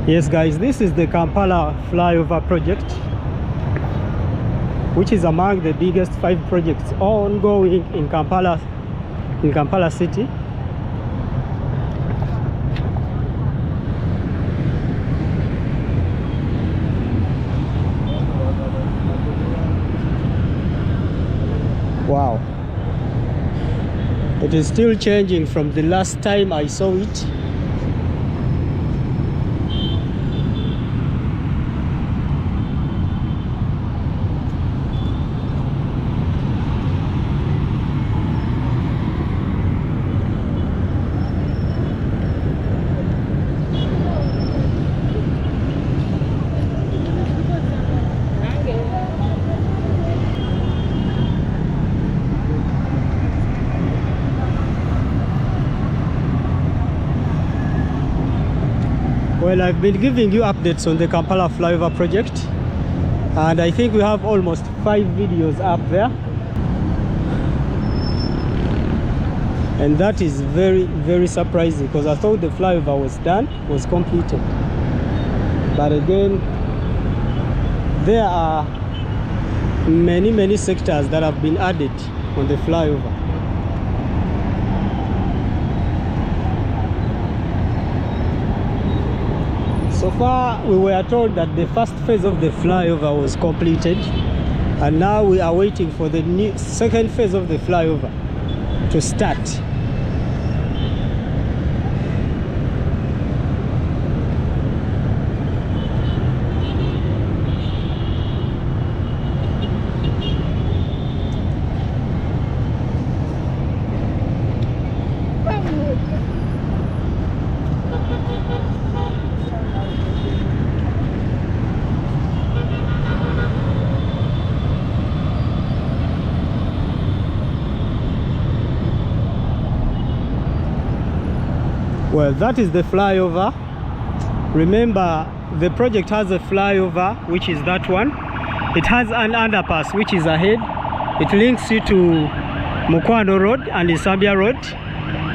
Yes guys, this is the Kampala Flyover project, which is among the biggest 5 projects ongoing in Kampala city. Wow, it is still changing from the last time I saw it. Well, I've been giving you updates on the Kampala Flyover project, and I think we have almost 5 videos up there, and that is very surprising because I thought the flyover was completed, but again there are many sectors that have been added on the flyover. So far, we were told that the first phase of the flyover was completed, and now we are waiting for the second phase of the flyover to start. Well, that is the flyover. Remember, the project has a flyover, which is that one. It has an underpass, which is ahead. It links you to Mukwano Road and Nsambya Road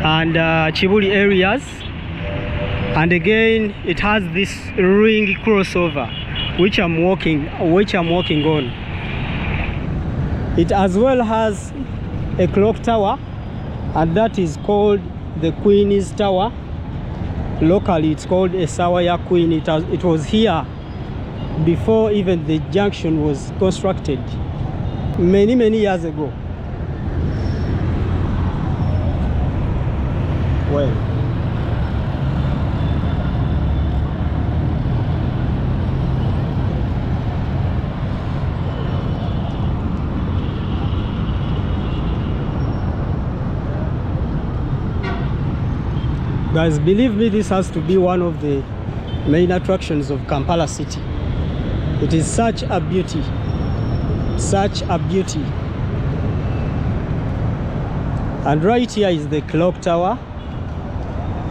and Chibuli areas. And again, it has this ring crossover, which I'm walking on. It as well has a clock tower, and that is called the Queen's Tower. Locally it's called Esawaya Queen. It was here before even the junction was constructed many years ago. Well, guys, believe me, this has to be one of the main attractions of Kampala city. It is such a beauty, and right here is the clock tower,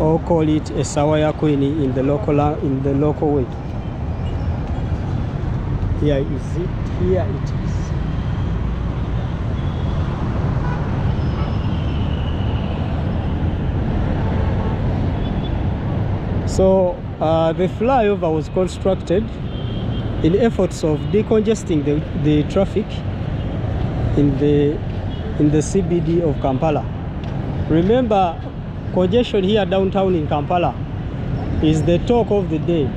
or call it a Sawaya Queen in the local way. Here is it. Here it is. So the flyover was constructed in efforts of decongesting the traffic in the CBD of Kampala. Remember, congestion here downtown in Kampala is the talk of the day,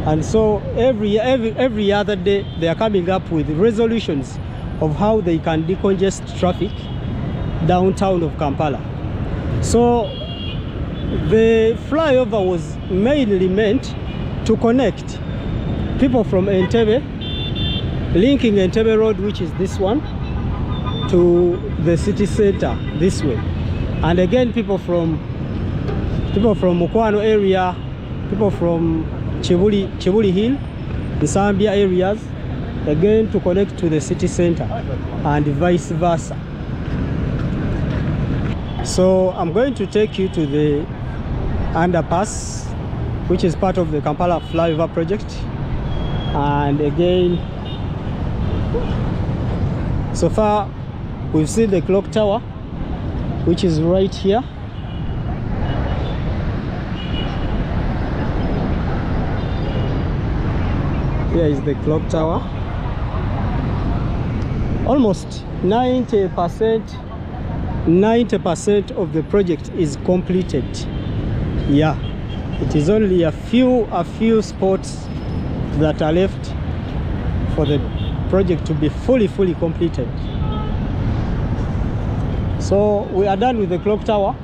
and so every other day they are coming up with resolutions of how they can decongest traffic downtown of Kampala. So the flyover was mainly meant to connect people from Entebbe, linking Entebbe Road, which is this one, to the city center this way, and again people from Mukwano area, people from Chibuli Hill, the Nsambya areas, again to connect to the city center, and vice versa. So I'm going to take you to the underpass, which is part of the Kampala Flyover project. And again, so far we've seen the clock tower, which is right here. Here is the clock tower. Almost 90% of the project is completed. Yeah, it is only a few spots that are left for the project to be fully completed. So we are done with the clock tower.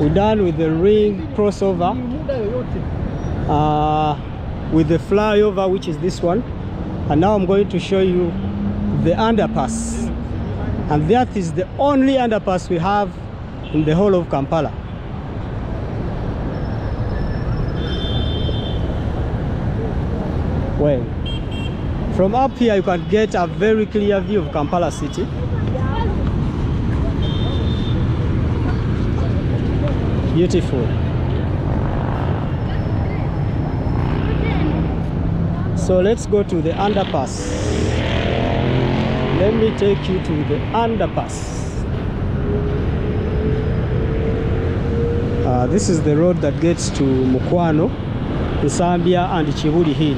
We're done with the ring crossover, with the flyover, which is this one. And now I'm going to show you the underpass. And that is the only underpass we have in the whole of Kampala. Well, from up here you can get a very clear view of Kampala city. Beautiful. So let's go to the underpass. Let me take you to the underpass. This is the road that gets to Mukwano, Nsambya and Chibuli Hill.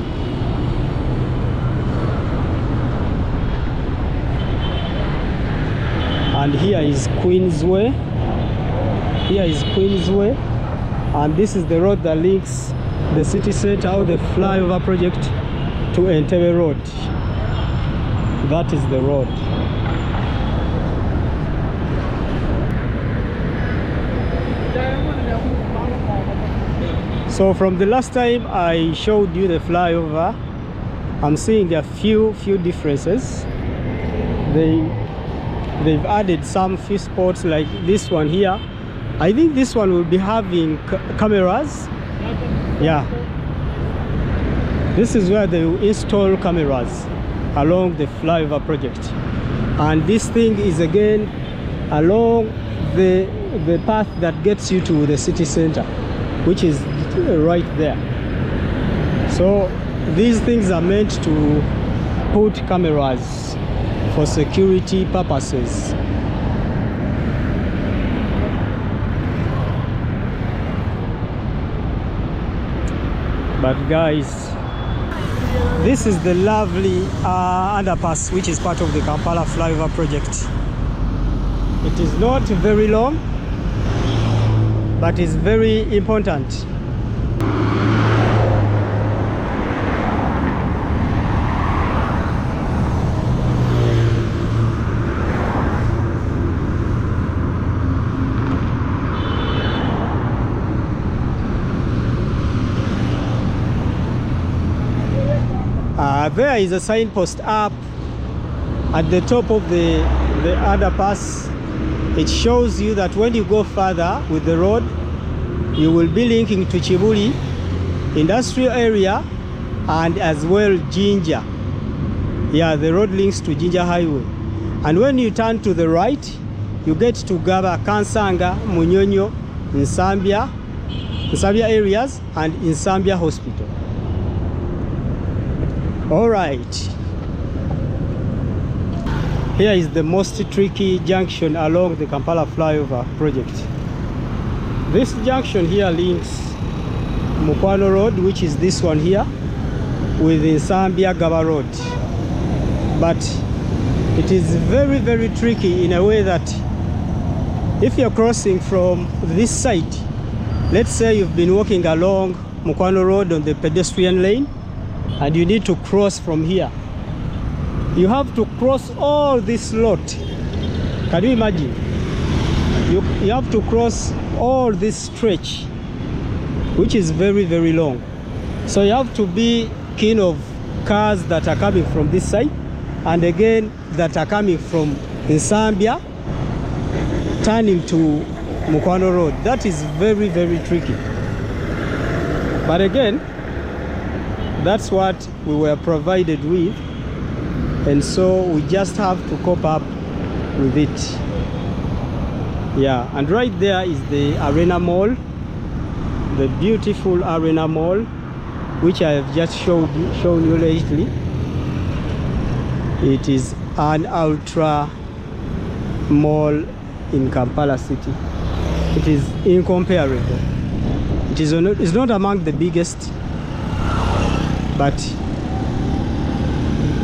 And here is Queensway. Here is Queensway, and this is the road that links the city center or the flyover project to Entebbe Road. That is the road. So from the last time I showed you the flyover, I'm seeing a few differences. They've added some few spots like this one here. I think this one will be having cameras. Yeah, this is where they will install cameras along the flyover project. And this thing is again along the path that gets you to the city center, which is right there. So these things are meant to put cameras for security purposes. But guys, this is the lovely underpass which is part of the Kampala flyover project. It is not very long, but it's very important. There is a signpost up at the top of the underpass. It shows you that when you go further with the road, you will be linking to Chibuli industrial area and as well Jinja. Yeah, the road links to Jinja Highway. And when you turn to the right, you get to Gaba, Kansanga, Munyonyo, Nsambya areas and Nsambya Hospital. All right, here is the most tricky junction along the Kampala flyover project. This junction here links Mukwano Road, which is this one here, with Nsambya Gaba Road. But it is very tricky in a way that if you're crossing from this side, let's say you've been walking along Mukwano Road on the pedestrian lane, and you need to cross from here. You have to cross all this lot. Can you imagine? You have to cross all this stretch, which is very long. So you have to be keen of cars that are coming from this side, and again that are coming from Nsambya turning to Mukwano Road. That is very tricky. But again, that's what we were provided with, and so we just have to cope up with it. Yeah, and right there is the Arena Mall, the beautiful Arena Mall, which I have just shown you lately. It is an ultra mall in Kampala city. It is incomparable. It's not among the biggest, but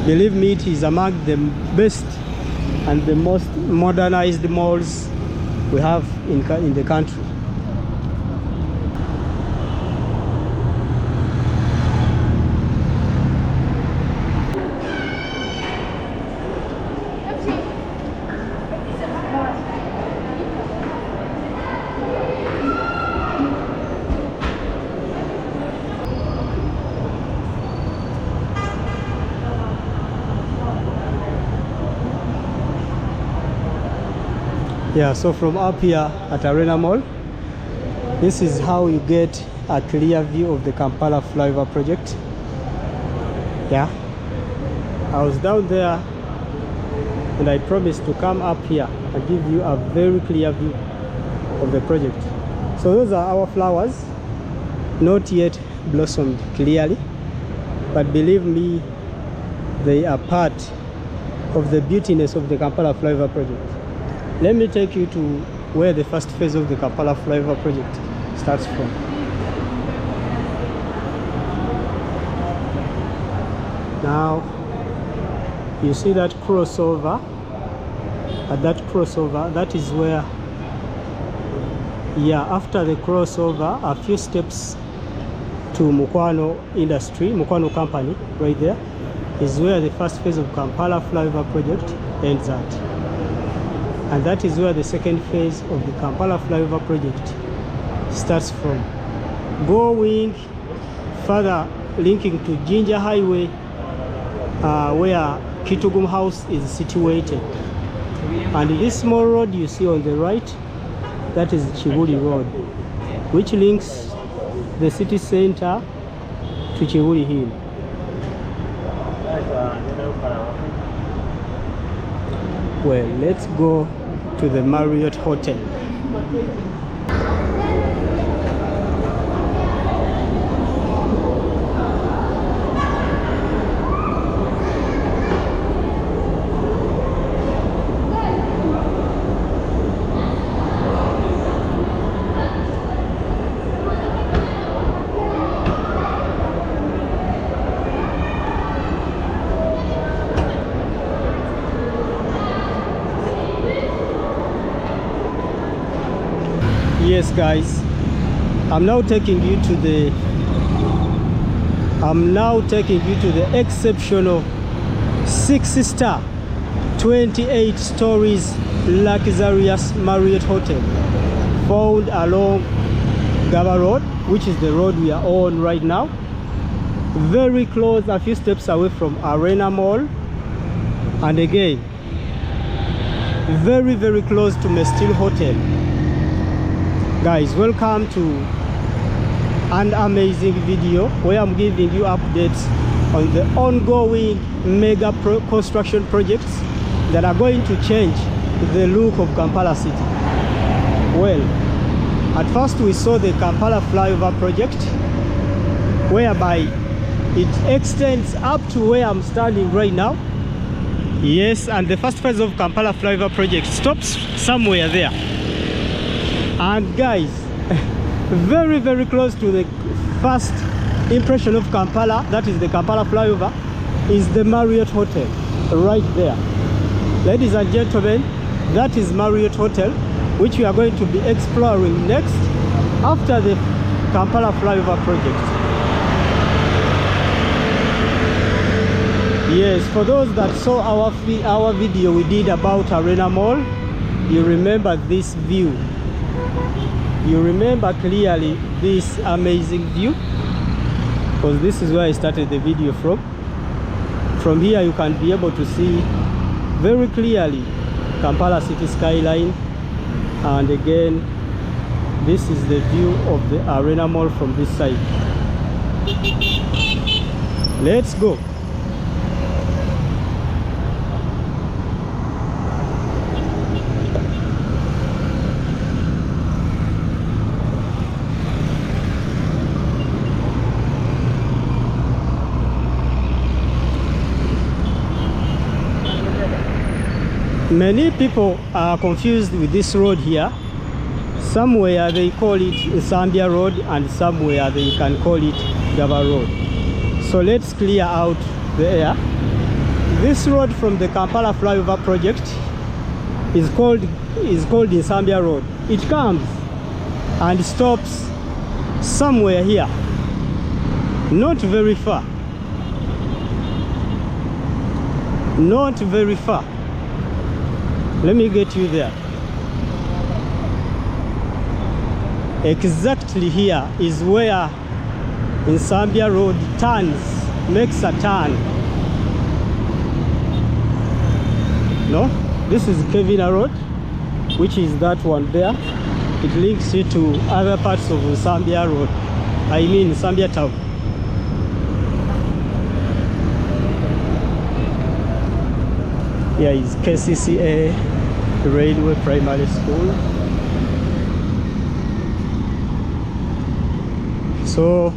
Believe me, it is among the best and the most modernized malls we have in the country. Yeah, so from up here at Arena Mall, this is how you get a clear view of the Kampala Flyover project. Yeah, I was down there and I promised to come up here and give you a very clear view of the project. So those are our flowers, not yet blossomed clearly, but believe me, they are part of the beautiness of the Kampala Flyover project. Let me take you to where the first phase of the Kampala Flyover project starts from. Now, you see that crossover? At that crossover, that is where, yeah, after the crossover, a few steps to Mukwano Industry, Mukwano Company, right there, is where the first phase of Kampala Flyover project ends at. And that is where the second phase of the Kampala Flyover project starts from. Going further, linking to Jinja Highway, where Kitugum House is situated. And this small road you see on the right, that is Chibuli Road, which links the city center to Chibuli Hill. Well, let's go to the Marriott Hotel. Yes guys, I'm now taking you to the exceptional 6-star 28 stories luxurious Marriott Hotel found along Gaba Road, which is the road we are on right now, very close, a few steps away from Arena Mall, and again very close to Mestil Hotel. Guys, welcome to an amazing video where I'm giving you updates on the ongoing mega construction projects that are going to change the look of Kampala city. Well, at first we saw the Kampala Flyover project, whereby it extends up to where I'm standing right now. Yes, and the first phase of Kampala Flyover project stops somewhere there. And guys, very close to the first impression of Kampala, that is the Kampala Flyover, is the Marriott Hotel right there. Ladies and gentlemen, that is Marriott Hotel, which we are going to be exploring next after the Kampala Flyover project. Yes, for those that saw our video we did about Arena Mall, you remember this view. You remember clearly this amazing view, because this is where I started the video from. From here you can be able to see very clearly Kampala city skyline, and again this is the view of the Arena Mall from this side. Let's go. Many people are confused with this road here. Somewhere they call it Nsambya Road and somewhere they can call it Gaba Road. So let's clear out the air This road from the Kampala Flyover project is called Nsambya Road. It comes and stops somewhere here, not very far. Not very far. Let me get you there. Exactly here is where Nsambya Road turns, makes a turn. No, this is Kevina Road, which is that one there. It links you to other parts of Nsambya Road. I mean Nsambya town. Here is KCCA Railway Primary School. So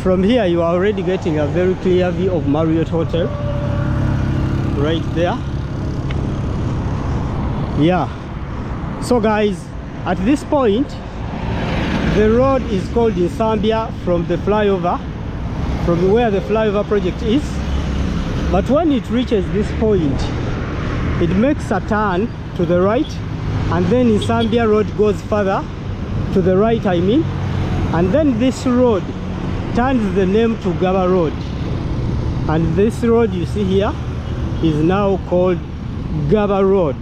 from here you are already getting a very clear view of Marriott Hotel right there. Yeah, so guys, at this point the road is called Nsambya from the flyover, from where the flyover project is. But when it reaches this point, it makes a turn to the right, and then Nsambya Road goes further to the right, I mean, and then this road turns the name to Gaba Road, and this road you see here is now called Gaba Road.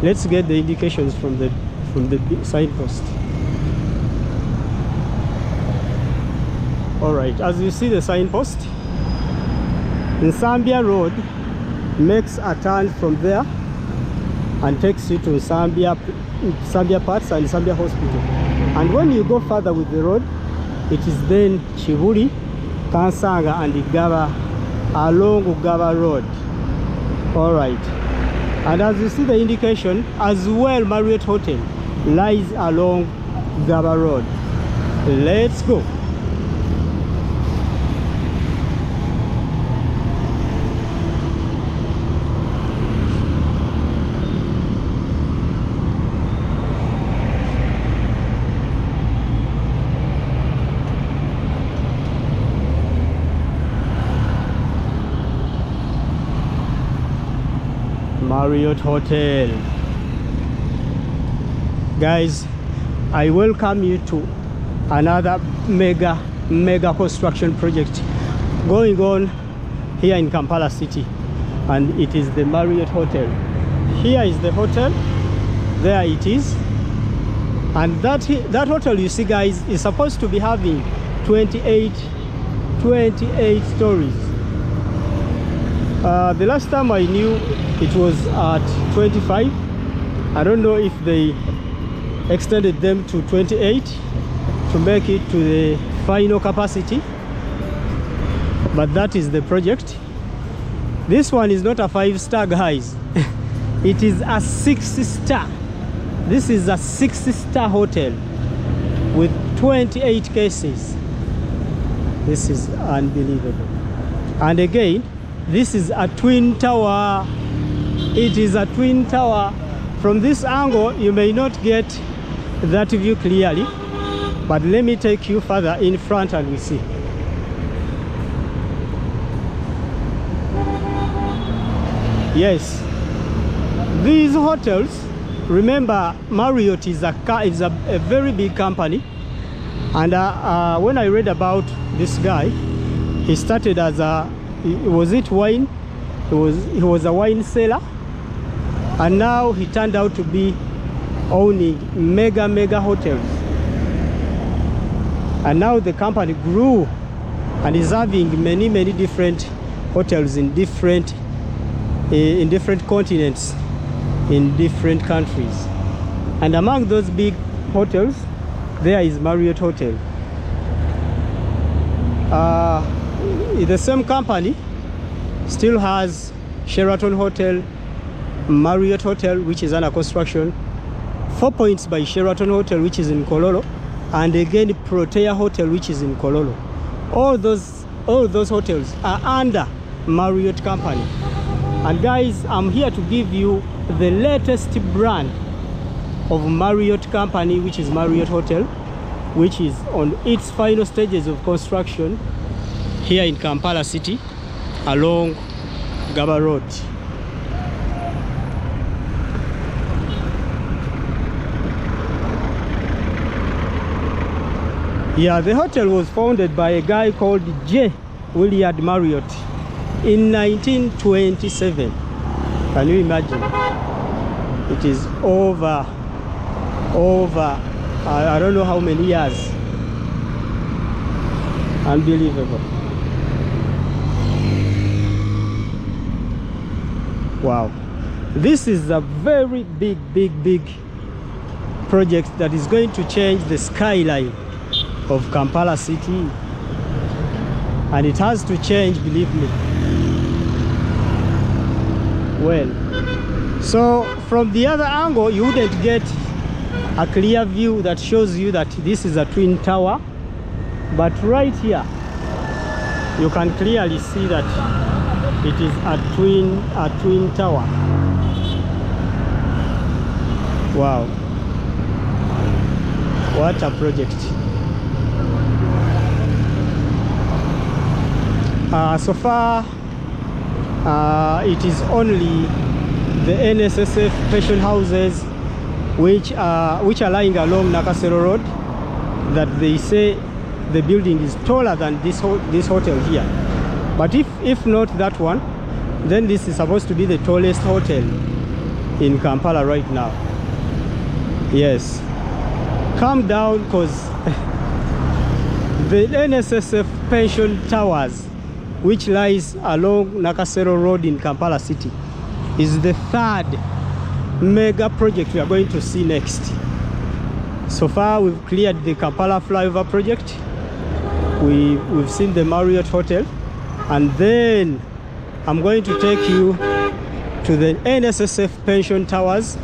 Let's get the indications from the signpost. All right, as you see the signpost, Nsambya Road makes a turn from there and takes you to Nsambya Parts and Nsambya Hospital. And when you go further with the road, it is then Chibuli, Kansanga and Gaba along Gaba Road. All right. And as you see the indication, as well, Marriott Hotel lies along Gaba Road. Let's go. Marriott Hotel. Guys, I welcome you to another mega construction project going on here in Kampala city, and it is the Marriott Hotel. Here is the hotel, there it is, and that hotel you see, guys, is supposed to be having 28 stories. The last time I knew it was at 25. I don't know if they extended them to 28 to make it to the final capacity, but that is the project. This one is not a 5-star, guys. It is a 6-star. This is a 6-star hotel with 28 cases. This is unbelievable. And again, this is a twin tower. It is a twin tower. From this angle you may not get that view clearly, but let me take you further in front and we see. Yes, these hotels, remember Marriott is a very big company, and when I read about this guy, he started as a wine? He was a wine seller, and now he turned out to be owning mega hotels. And now the company grew and is having many different hotels in different continents, in different countries. And among those big hotels, there is Marriott Hotel. The same company still has Sheraton Hotel, Marriott Hotel, which is under construction, 4 Points by Sheraton Hotel, which is in Kololo, and again Protea Hotel, which is in Kololo. All those hotels are under Marriott company. And guys, I'm here to give you the latest brand of Marriott company, which is Marriott Hotel, which is on its final stages of construction here in Kampala city. along Gaba Road. Yeah, the hotel was founded by a guy called J. William Marriott in 1927. Can you imagine? It is over I don't know how many years. Unbelievable. Wow. This is a very big project that is going to change the skyline of Kampala city, and it has to change, believe me. Well, so from the other angle you wouldn't get a clear view that shows you that this is a twin tower, but right here you can clearly see that it is a twin tower. Wow, what a project. So far, it is only the NSSF pension houses which are lying along Nakasero Road that they say the building is taller than this hotel here. But if not that one, then this is supposed to be the tallest hotel in Kampala right now. Yes, calm down, because the NSSF pension towers, which lies along Nakasero Road in Kampala city, is the third mega project we are going to see next. So far we've cleared the Kampala Flyover project, we've seen the Marriott hotel, and then I'm going to take you to the NSSF pension towers,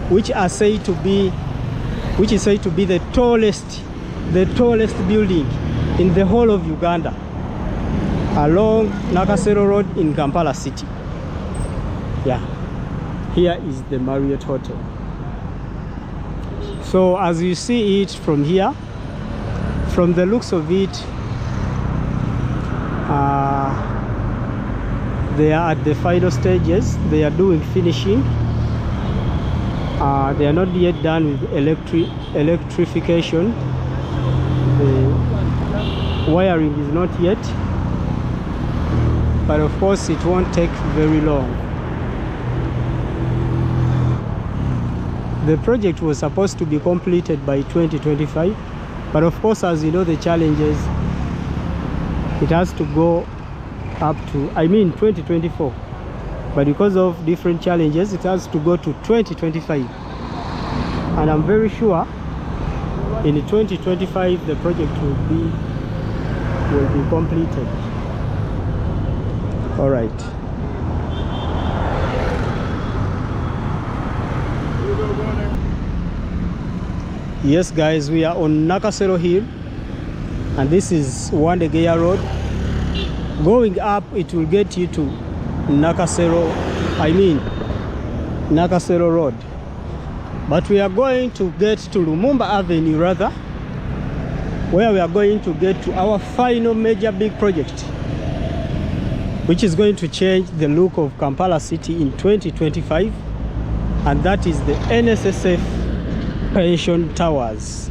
which is said to be the tallest building in the whole of Uganda, along Nakasero Road in Kampala city. Yeah, here is the Marriott hotel. So as you see it from here, from the looks of it, they are at the final stages. They are doing finishing. They are not yet done with electrification. The wiring is not yet, but of course it won't take very long. The project was supposed to be completed by 2025, but of course, as you know, the challenges, it has to go up to 2024, but because of different challenges it has to go to 2025, and I'm very sure in 2025 the project will be completed. All right. Yes guys, we are on Nakasero Hill, and this is Wandegeya Road. Going up, it will get you to Nakasero Road. But we are going to get to Lumumba Avenue rather, where we are going to get to our final major big project, which is going to change the look of Kampala city in 2025, and that is the NSSF pension towers.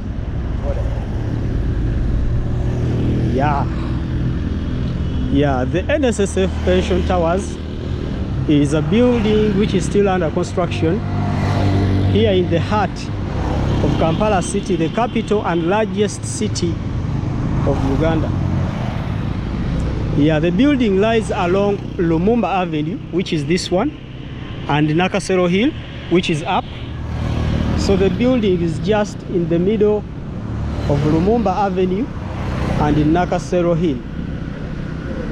Yeah, the NSSF pension towers is a building which is still under construction here in the heart of Kampala city, the capital and largest city of Uganda. Yeah, the building lies along Lumumba Avenue, which is this one, and Nakasero Hill, which is up. So the building is just in the middle of Lumumba Avenue and in Nakasero Hill,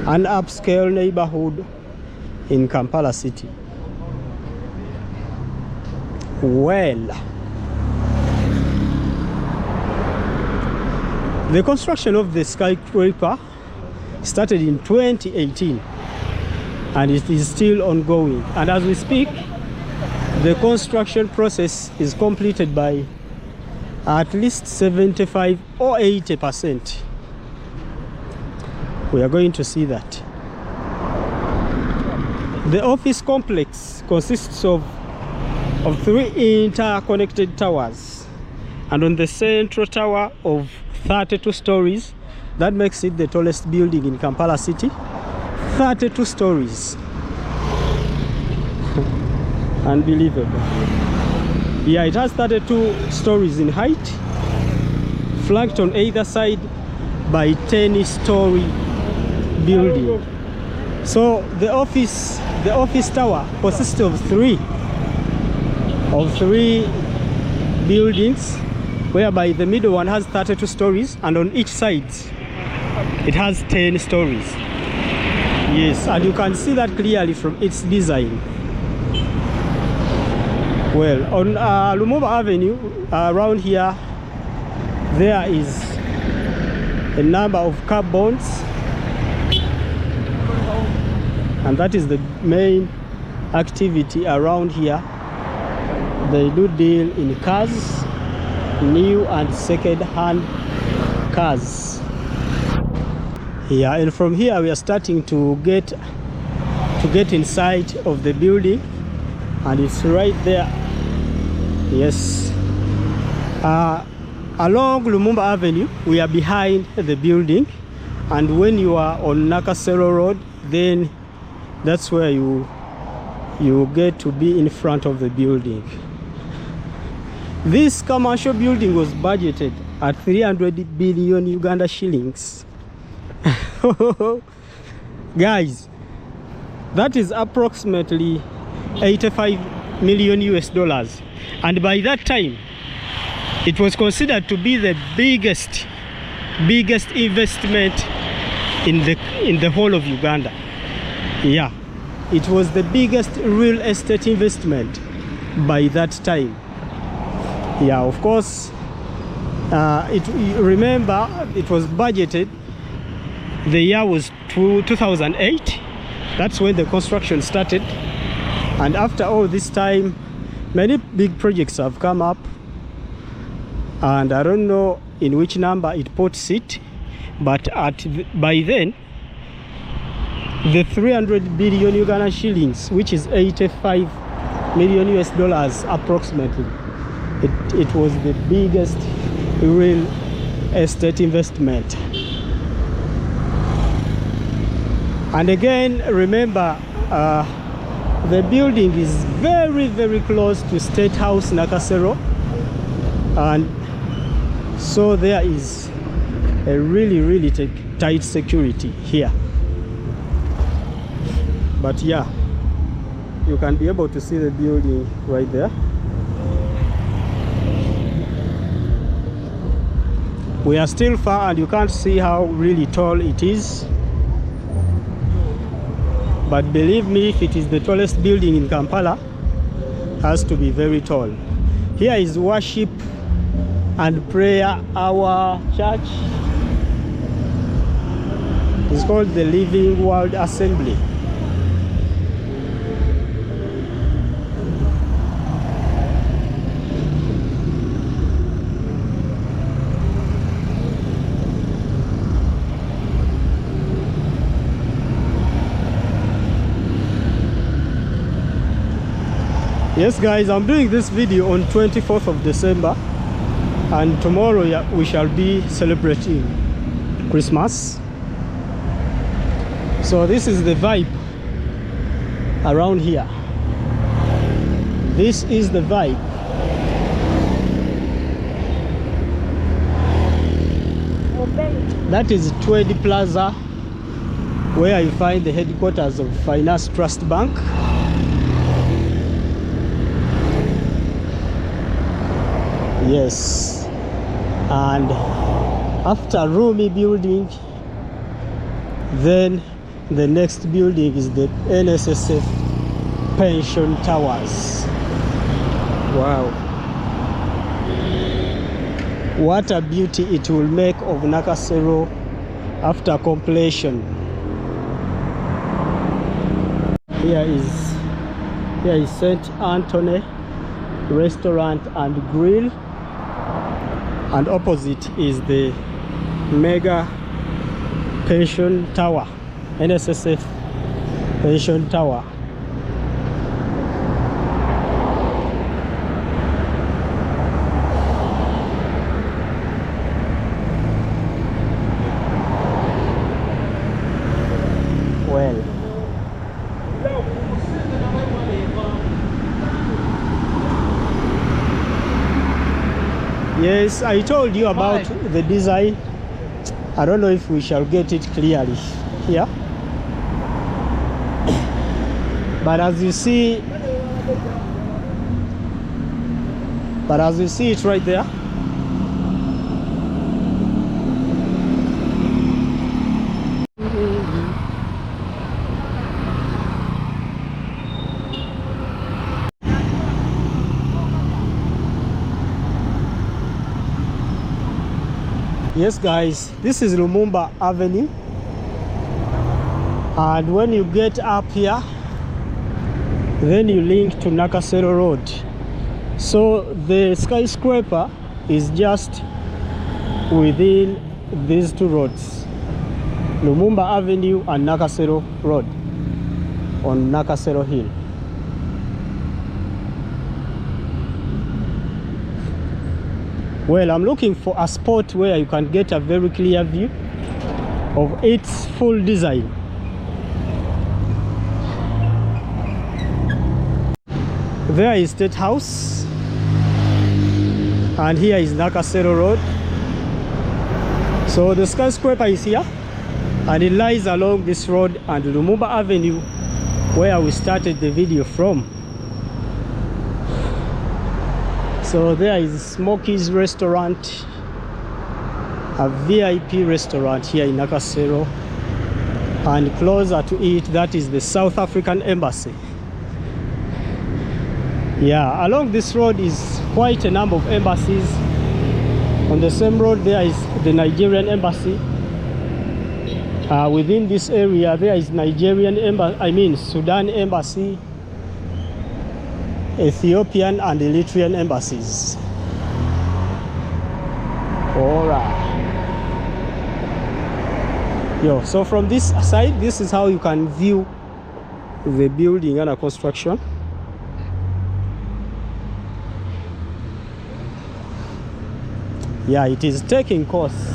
an upscale neighborhood in Kampala city. Well, the construction of the skyscraper started in 2018 and it is still ongoing, and as we speak the construction process is completed by at least 75 or 80%. We are going to see that. The office complex consists of 3 interconnected towers, and on the central tower of 32 stories, that makes it the tallest building in Kampala city. 32 stories. Unbelievable. Yeah, it has 32 stories in height, flanked on either side by 10-story building. So the office tower consists of three buildings, whereby the middle one has 32 stories, and on each side it has 10 stories. Yes, and you can see that clearly from its design. Well, on Lumumba Avenue, around here, there is a number of car bonds, and that is the main activity around here. They do deal in cars, new and second-hand cars. Yeah, and from here we are starting to get inside of the building, and it's right there. Yes, along Lumumba Avenue we are behind the building, and when you are on Nakasero Road, then that's where you get to be in front of the building. This commercial building was budgeted at 300 billion Uganda shillings. Guys, that is approximately 85 million US dollars, and by that time it was considered to be the biggest investment in the whole of Uganda. Yeah, it was the biggest real estate investment by that time. Yeah, of course, remember it was budgeted. The year was 2008. That's when the construction started, and after all this time, many big projects have come up, and I don't know in which number it puts it, but by then the 300 billion Uganda shillings, which is 85 million US dollars approximately, it was the biggest real estate investment. And again, remember, the building is very close to State House Nakasero, and so there is a really tight security here. But yeah, you can be able to see the building right there. We are still far and you can't see how really tall it is, but believe me, if it is the tallest building in Kampala, it has to be very tall. Here is worship and prayer hour church. It's called the Living World Assembly. Yes guys, I'm doing this video on 24th of December, and tomorrow we shall be celebrating Christmas. So this is the vibe around here. This is the vibe. That is Twedi Plaza, where you find the headquarters of Finance Trust Bank. Yes, and after Rumi building, then the next building is the NSSF pension towers. Wow, what a beauty it will make of Nakasero after completion. Here is St. Anthony Restaurant and Grill, and opposite is the mega pension tower, NSSF pension tower. Yes, I told you about the design. I don't know if we shall get it clearly here. But as you see it right there. Yes guys, this is Lumumba Avenue, and when you get up here, then you link to Nakasero Road. So the skyscraper is just within these two roads, Lumumba Avenue and Nakasero Road on Nakasero Hill. Well, I'm looking for a spot where you can get a very clear view of its full design. There is State House, and here is Nakasero Road. So the skyscraper is here, and it lies along this road and Lumumba Avenue, where we started the video from. So there is Smokey's restaurant, a VIP restaurant here in Nakasero, and closer to it, that is the South African Embassy. Yeah, along this road is quite a number of embassies. On the same road there is the Nigerian Embassy. Within this area there is Sudan Embassy, Ethiopian and Eritrean embassies. Alright. So from this side, this is how you can view the building under construction. Yeah, it is taking course,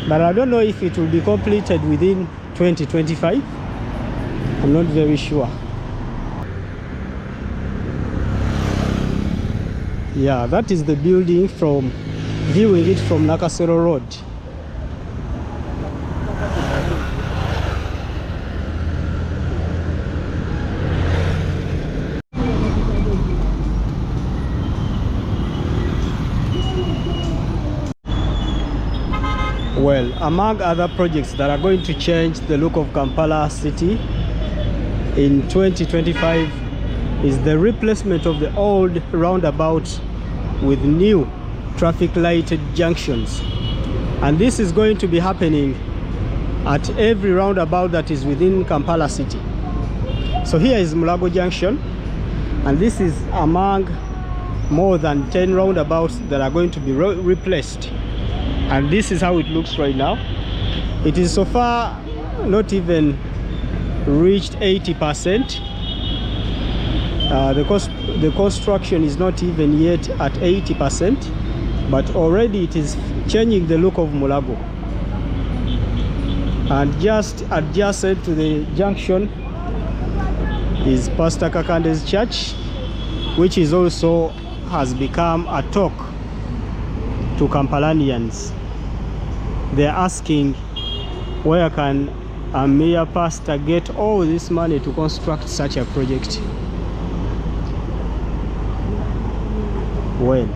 but I don't know if it will be completed within 2025. I'm not very sure. Yeah, that is the building from viewing it from Nakasero Road. Well, among other projects that are going to change the look of Kampala city in 2025 is the replacement of the old roundabout with new traffic lighted junctions. And this is going to be happening at every roundabout that is within Kampala city. So here is Mulago Junction, and this is among more than 10 roundabouts that are going to be replaced. And this is how it looks right now. It is so far not even reached 80%. The construction is not even yet at 80%, but already it is changing the look of Mulago. And just adjacent to the junction is Pastor Kakande's church, which is also has become a talk to Kampalanians. They're asking, where can a mere pastor get all this money to construct such a project? Well,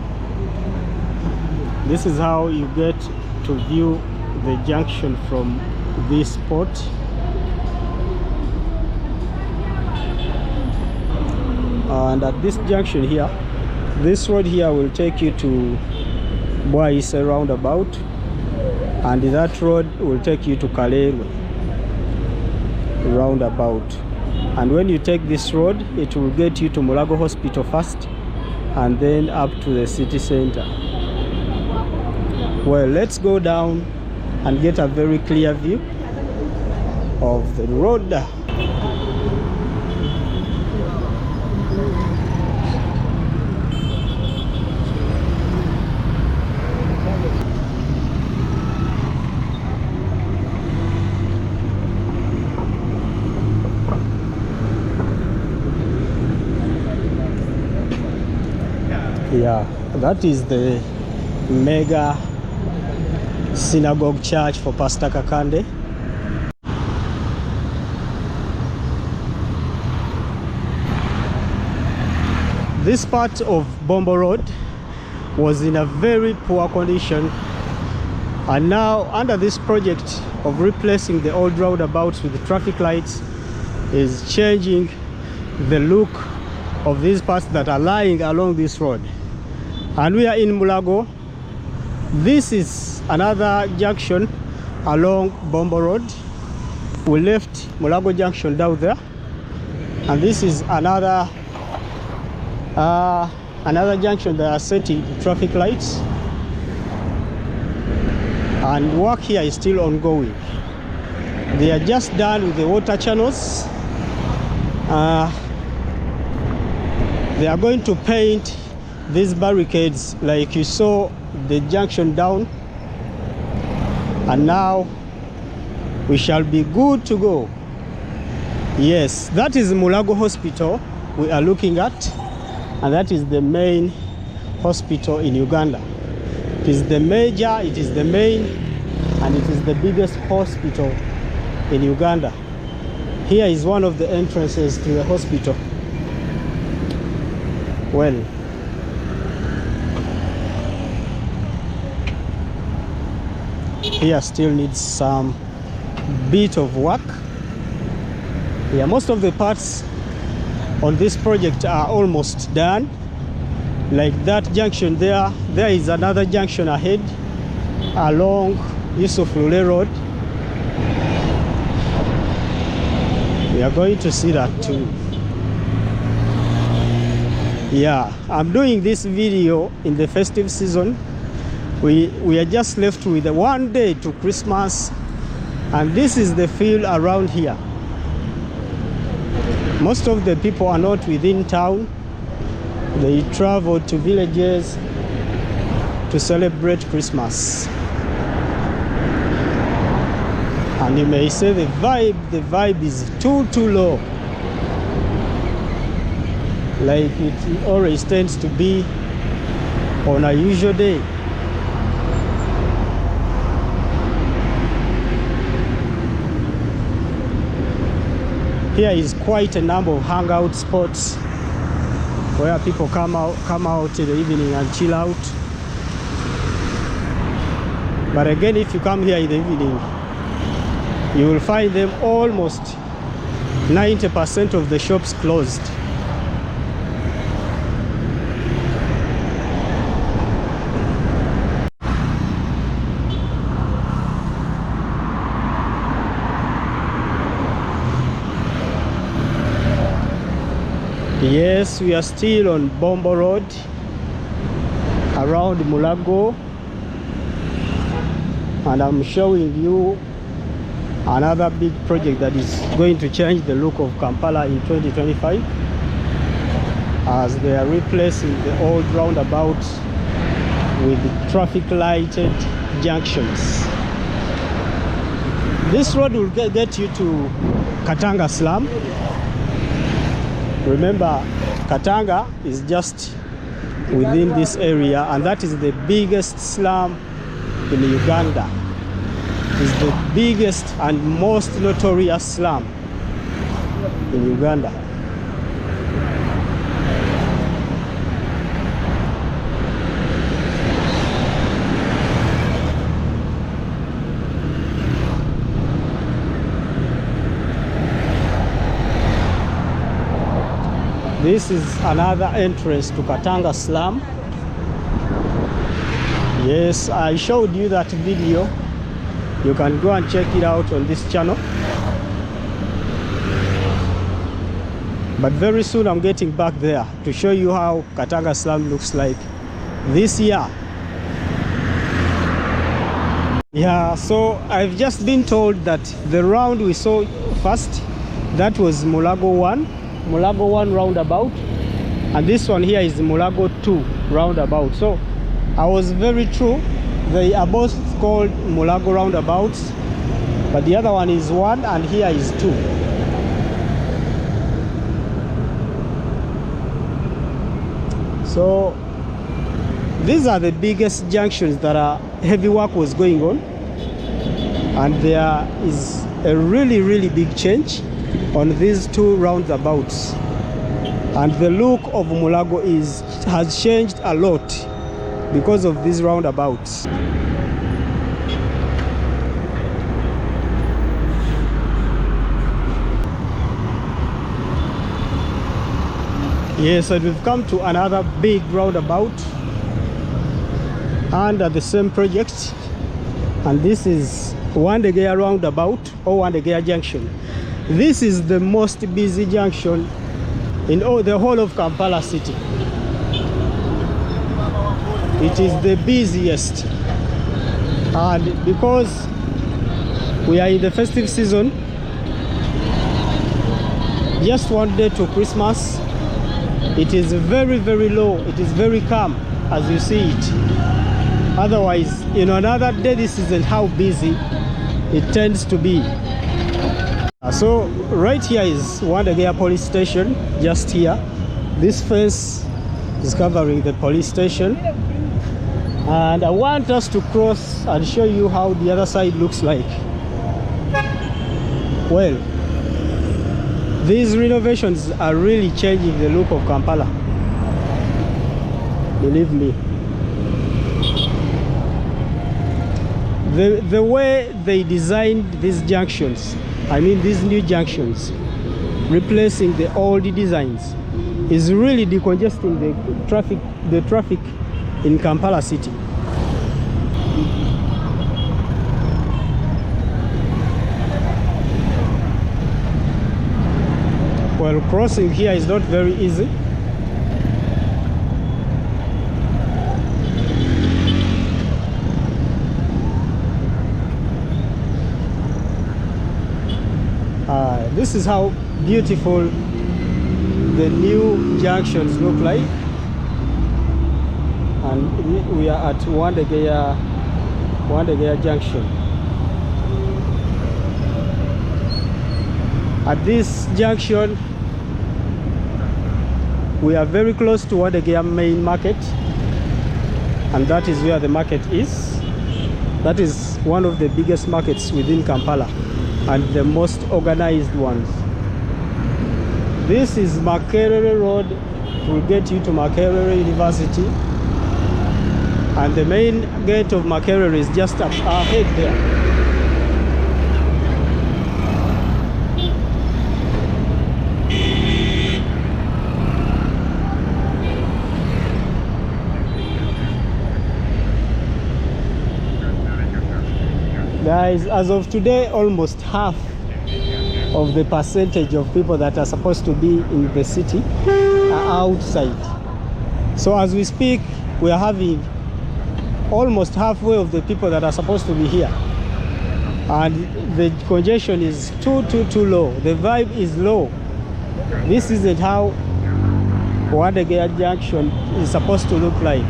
this is how you get to view the junction from this spot. And at this junction here, this road here will take you to Bwaise roundabout, and that road will take you to Kalewe roundabout. And when you take this road, it will get you to Mulago Hospital first, and then up to the city center. Well, let's go down and get a very clear view of the road. Yeah, that is the mega synagogue church for Pastor Kakande. This part of Bombo Road was in a very poor condition, and now under this project of replacing the old roundabouts with the traffic lights is changing the look of these parts that are lying along this road. And we are in Mulago. This is another junction along Bombo Road. We left Mulago junction down there, and this is another junction that are setting traffic lights, and work here is still ongoing. They are just done with the water channels. They are going to paint these barricades like you saw the junction down, and now we shall be good to go. Yes, that is Mulago Hospital we are looking at, and that is the main hospital in Uganda. It is the major, it is the main, and it is the biggest hospital in Uganda. Here is one of the entrances to the hospital. Well, here still needs some bit of work. Yeah, most of the parts on this project are almost done. Like that junction there is another junction ahead along Yusuf Lule Road. We are going to see that too. Yeah, I'm doing this video in the festive season. We are just left with one day to Christmas, and this is the feel around here. Most of the people are not within town. They travel to villages to celebrate Christmas. And you may say the vibe is too low. Like it always tends to be on a usual day. Here is quite a number of hangout spots where people come out in the evening and chill out. But again, if you come here in the evening, you will find them almost 90% of the shops closed. Yes, we are still on Bombo Road around Mulago, and I'm showing you another big project that is going to change the look of Kampala in 2025, as they are replacing the old roundabouts with traffic lighted junctions. This road will get you to Katanga slum. Remember, Katanga is just within this area, and that is the biggest slum in Uganda. It's the biggest and most notorious slum in Uganda. This is another entrance to Katanga slum. Yes, I showed you that video. You can go and check it out on this channel. But very soon I'm getting back there to show you how Katanga slum looks like this year. Yeah, so I've just been told that the round we saw first, that was Mulago 1 roundabout, and this one here is Mulago 2 roundabout. So I was very true. They are both called Mulago roundabouts, but the other one is 1 and here is 2. So These are the biggest junctions that heavy work was going on, and there is a really big change on these two roundabouts, and the look of Mulago has changed a lot because of these roundabouts. Yes, and we've come to another big roundabout under the same project, and this is Wandegeya roundabout or Wandegeya junction. This is the most busy junction in the whole of Kampala city. It is the busiest, and because we are in the festive season, just one day to Christmas, it is very low. It is very calm as you see it. Otherwise, in another day, this isn't how busy it tends to be. So right here is Wandegeya police station, just here. This fence is covering the police station, and I want us to cross and show you how the other side looks like. Well, these renovations are really changing the look of Kampala, believe me. The way they designed these junctions, I mean these new junctions, replacing the old designs, is really decongesting the traffic in Kampala city. Well, crossing here is not very easy. This is how beautiful the new junctions look like, and we are at Wandegeya junction. At this junction, we are very close to Wandegeya main market, and that is where the market is. That is one of the biggest markets within Kampala and the most organized ones. This is Makerere Road. It will get you to Makerere University, and the main gate of Makerere is just up ahead there. Guys, as of today, almost half of the percentage of people that are supposed to be in the city are outside. So as we speak, we are having almost halfway of the people that are supposed to be here, and the congestion is too low. The vibe is low. This isn't how Wandegeya junction is supposed to look like.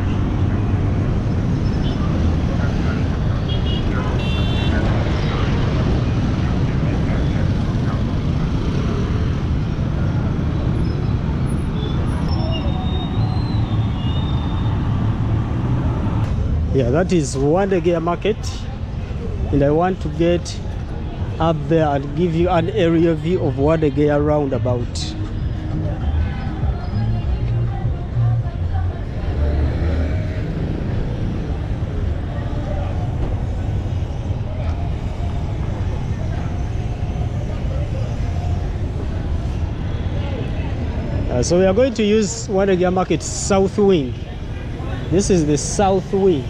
Yeah, that is Wandegeya market, and I want to get up there and give you an aerial view of Wandegeya roundabout. So we are going to use Wandegeya market south wing. This is the south wing.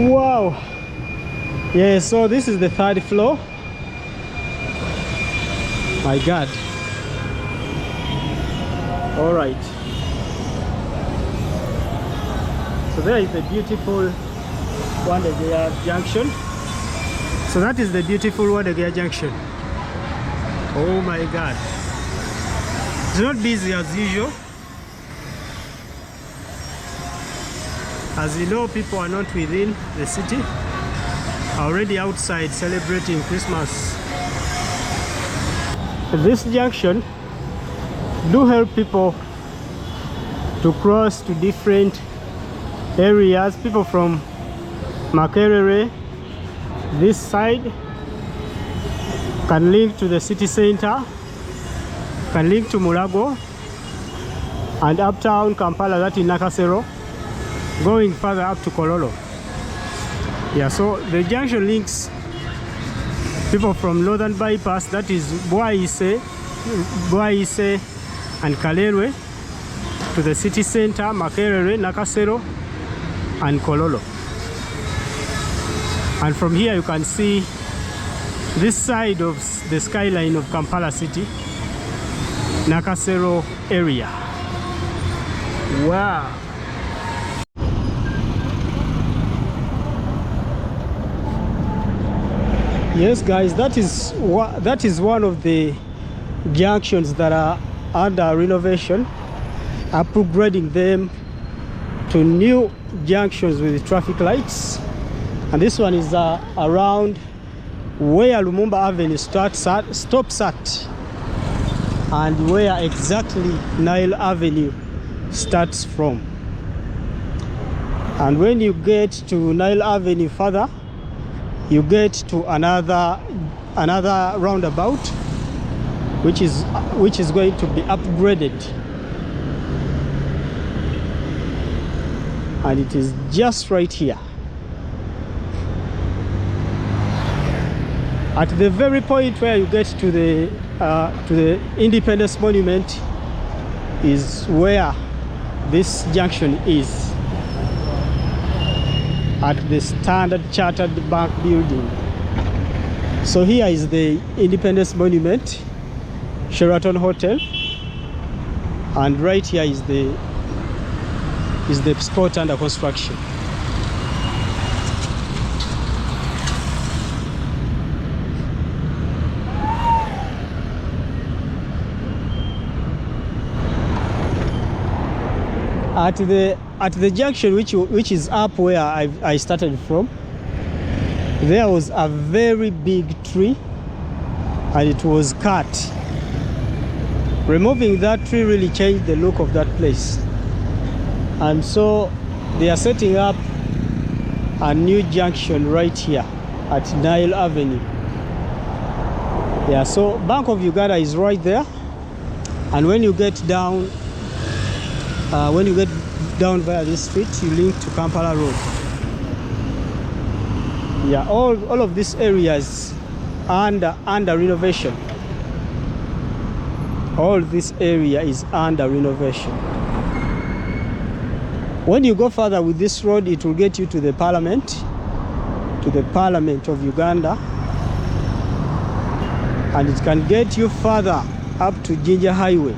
Wow. Yeah, so this is the third floor. My God. All right. So there is the beautiful Wandegeya junction. So that is the beautiful Wandegeya junction. Oh my God. It's not busy as usual. As you know, people are not within the city, are already outside celebrating Christmas. This junction do help people to cross to different areas. People from Makerere, this side, can link to the city center, can link to Mulago and uptown Kampala, that in Nakasero, going further up to Kololo. Yeah, so the junction links people from Northern Bypass, that is Bwaise and Kalerwe, to the city center, Makerere, Nakasero and Kololo. And from here you can see this side of the skyline of Kampala city, Nakasero area. Wow. Yes guys, that is one of the junctions that are under renovation, upgrading them to new junctions with traffic lights. And this one is around where Lumumba Avenue stops at, and where exactly Nile Avenue starts from. And when you get to Nile Avenue further, you get to another roundabout, which is going to be upgraded, and it is just right here. At the very point where you get to the Independence Monument is where this junction is, at the Standard Chartered Bank building. So here is the Independence Monument, Sheraton Hotel, and right here is the spot under construction. At the junction which is up where I started from, there was a very big tree and it was cut. Removing that tree really changed the look of that place, and so they are setting up a new junction right here at Nile Avenue. Yeah, so Bank of Uganda is right there, and when you get down via this street, you link to Kampala Road. Yeah, all of this area is under renovation. All this area is under renovation. When you go further with this road, it will get you to the Parliament of Uganda, and it can get you further up to Jinja Highway.